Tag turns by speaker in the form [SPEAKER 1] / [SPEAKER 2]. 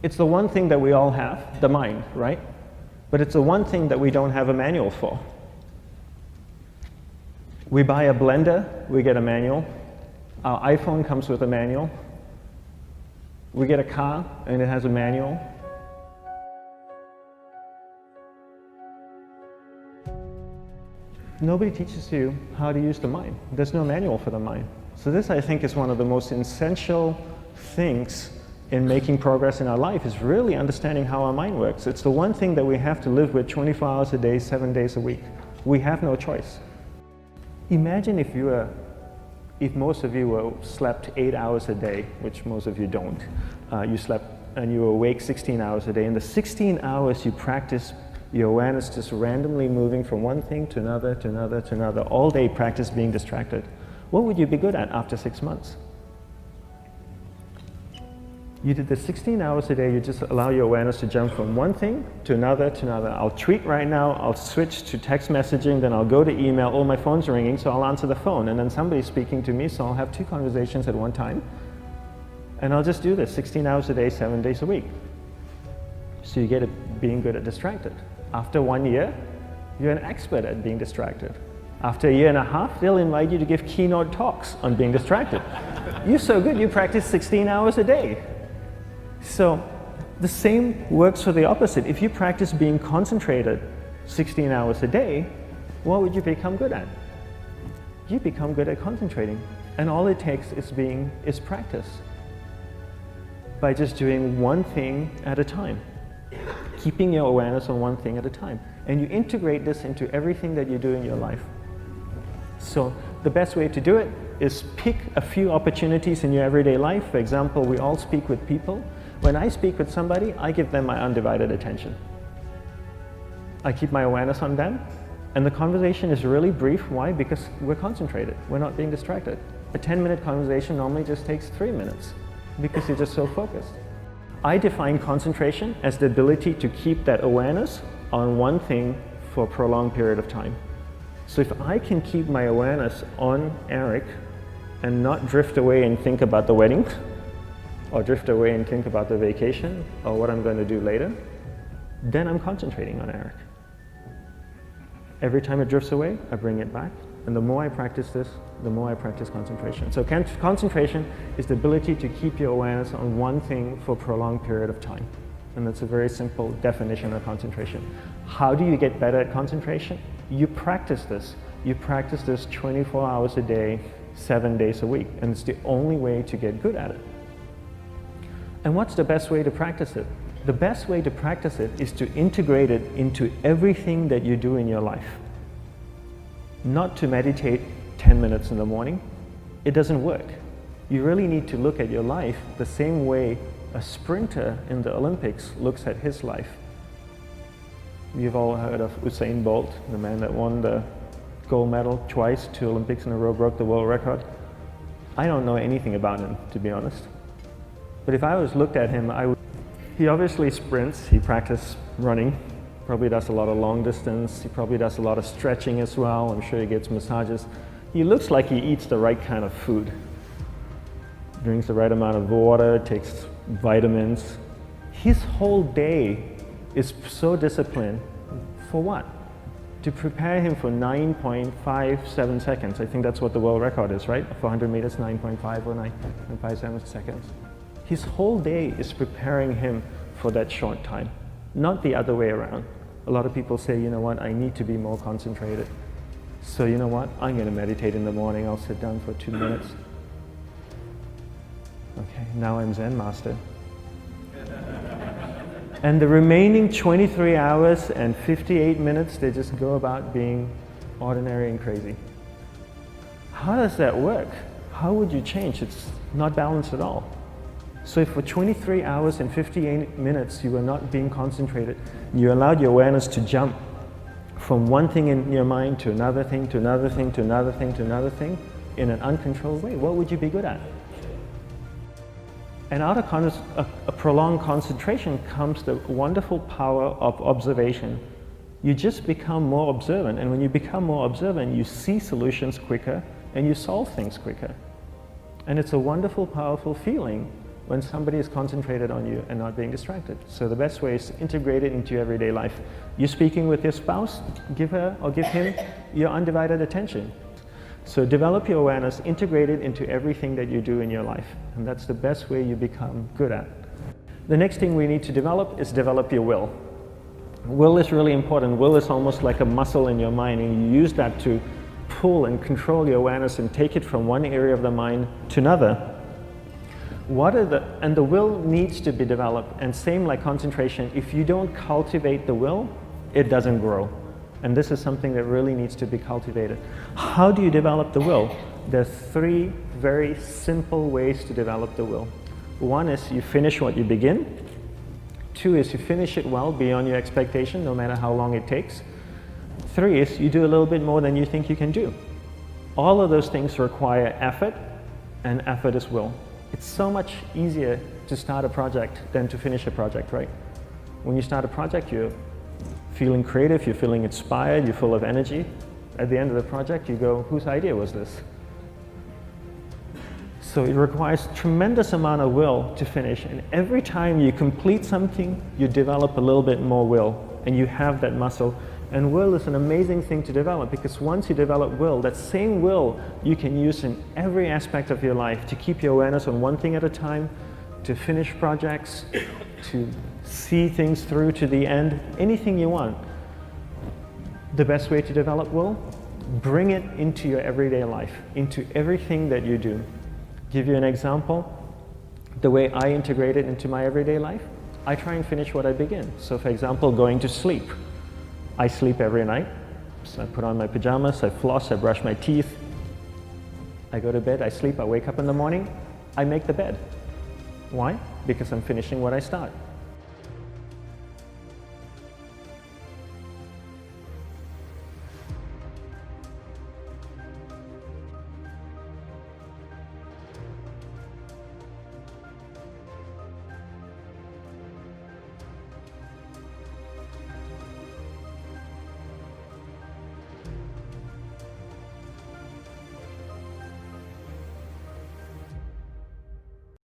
[SPEAKER 1] It's the one thing that we all have, the mind, right? But it's the one thing that we don't have a manual for. We buy a blender, we get a manual. Our iPhone comes with a manual. We get a car and it has a manual. Nobody teaches you how to use the mind. There's no manual for the mind. So this, I think, is one of the most essential things in making progress in our life, is really understanding how our mind works. It's the one thing that we have to live with 24 hours a day, 7 days a week. We have no choice. Imagine if most of you slept 8 hours a day, which most of you don't. You slept and you were awake 16 hours a day. In the 16 hours you practice your awareness just randomly moving from one thing to another, to another, to another. All day practice being distracted. What would you be good at after 6 months? You did the 16 hours a day, you just allow your awareness to jump from one thing to another, to another. I'll tweet right now, I'll switch to text messaging, then I'll go to email. Oh, my phone's ringing, so I'll answer the phone. And then somebody's speaking to me, so I'll have 2 conversations at one time. And I'll just do this 16 hours a day, 7 days a week. So you get it being good at distracted. After 1 year, you're an expert at being distracted. After a year and a half, they'll invite you to give keynote talks on being distracted. You're so good, you practice 16 hours a day. So the same works for the opposite. If you practice being concentrated 16 hours a day, what would you become good at? You become good at concentrating. And all it takes is practice. By just doing one thing at a time. Keeping your awareness on one thing at a time. And you integrate this into everything that you do in your life. So the best way to do it is pick a few opportunities in your everyday life. For example, we all speak with people. When I speak with somebody, I give them my undivided attention. I keep my awareness on them, and the conversation is really brief. Why? Because we're concentrated. We're not being distracted. A 10-minute conversation normally just takes 3 minutes because you're just so focused. I define concentration as the ability to keep that awareness on one thing for a prolonged period of time. So if I can keep my awareness on Eric and not drift away and think about the wedding, or drift away and think about the vacation, or what I'm going to do later, then I'm concentrating on Eric. Every time it drifts away, I bring it back. And the more I practice this, the more I practice concentration. So concentration is the ability to keep your awareness on one thing for a prolonged period of time. And that's a very simple definition of concentration. How do you get better at concentration? You practice this. You practice this 24 hours a day, 7 days a week. And it's the only way to get good at it. And what's the best way to practice it? The best way to practice it is to integrate it into everything that you do in your life. Not to meditate 10 minutes in the morning. It doesn't work. You really need to look at your life the same way a sprinter in the Olympics looks at his life. You've all heard of Usain Bolt, the man that won the gold medal twice, 2 Olympics in a row, broke the world record. I don't know anything about him, to be honest. But if I was looked at him, he obviously sprints, he practices running, probably does a lot of long distance, he probably does a lot of stretching as well, I'm sure he gets massages. He looks like he eats the right kind of food. Drinks the right amount of water, takes vitamins. His whole day is so disciplined. For what? To prepare him for 9.57 seconds. I think that's what the world record is, right? For 100 meters, 9.5 or 9.57 seconds. His whole day is preparing him for that short time, not the other way around. A lot of people say, you know what, I need to be more concentrated. So you know what, I'm going to meditate in the morning, I'll sit down for 2 minutes. Okay, now I'm Zen master. And the remaining 23 hours and 58 minutes, they just go about being ordinary and crazy. How does that work? How would you change? It's not balanced at all. So if for 23 hours and 58 minutes you were not being concentrated, you allowed your awareness to jump from one thing in your mind to another thing, to another thing, to another thing, to another thing, in an uncontrolled way, what would you be good at? And out of a prolonged concentration comes the wonderful power of observation. You just become more observant, and when you become more observant, you see solutions quicker and you solve things quicker. And it's a wonderful, powerful feeling when somebody is concentrated on you and not being distracted. So the best way is to integrate it into your everyday life. You're speaking with your spouse, give her or give him your undivided attention. So develop your awareness, integrate it into everything that you do in your life. And that's the best way you become good at. The next thing we need to develop is develop your will. Will is really important. Will is almost like a muscle in your mind, and you use that to pull and control your awareness and take it from one area of the mind to another. And the will needs to be developed, and same like concentration, if you don't cultivate the will, it doesn't grow. And this is something that really needs to be cultivated. How do you develop the will? There's 3 very simple ways to develop the will. 1 is you finish what you begin. 2 is you finish it well beyond your expectation, no matter how long it takes. 3 is you do a little bit more than you think you can do. All of those things require effort, and effort is will. It's so much easier to start a project than to finish a project, right? When you start a project, you're feeling creative, you're feeling inspired, you're full of energy. At the end of the project, you go, whose idea was this? So it requires tremendous amount of will to finish, and every time you complete something, you develop a little bit more will, and you have that muscle. And will is an amazing thing to develop, because once you develop will, that same will you can use in every aspect of your life to keep your awareness on one thing at a time, to finish projects, to see things through to the end, anything you want. The best way to develop will? Bring it into your everyday life, into everything that you do. Give you an example, the way I integrate it into my everyday life, I try and finish what I begin. So for example, going to sleep. I sleep every night, so I put on my pajamas, I floss, I brush my teeth, I go to bed, I sleep, I wake up in the morning, I make the bed. Why? Because I'm finishing what I start.